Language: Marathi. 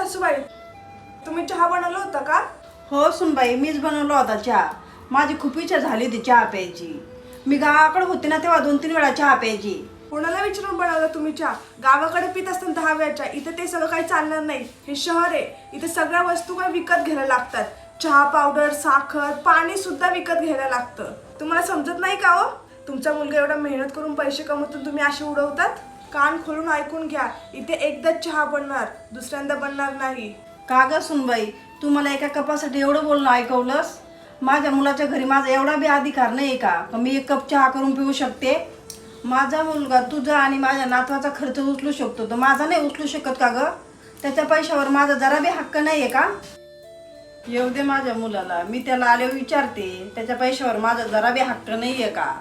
सासूबाई, तुम्ही चहा बनवला होता का? हो सुनबाई, मीच बनवला होता चहा. माझी खूप इच्छा झाली होती चहा प्यायची. मी गावाकडे होते ना तेव्हा 2-3 वेळा चहा प्यायची. कोणाला विचारून बनवला तुम्ही चहा? गावाकडे पित असताना 10 वेळा. इथे ते सगळं काही चालणार नाही. हे शहर आहे, इथे सगळ्या वस्तू काय विकत घ्यायला लागतात. चहा पावडर, साखर, पाणी सुद्धा विकत घ्यायला लागतं. तुम्हाला समजत नाही का हो? तुमचा मुलगा एवढा मेहनत करून पैसे कमवतो, तुम्ही असे उडवतात? कान खोलून ऐकून घ्या, इथे एकदाच चहा बनणार, दुसऱ्यांदा बनणार नाही. का ग सुनबाई, तू मला एका कपासाठी एवढं बोलणं ऐकवलंस? माझ्या मुलाच्या घरी माझा एवढा बी अधिकार नाही का मी 1 कप चहा करून पिऊ शकते? माझा मुलगा तुझा आणि माझ्या नातवाचा खर्च उचलू शकतो, तर माझा नाही उचलू शकत का ग? त्याच्या पैशावर माझा जरा बी हक्क नाही आहे का? येऊ दे माझ्या मुलाला, मी त्याला आल्यावर विचारते. त्याच्या पैशावर माझा जरा बी हक्क नाही आहे का?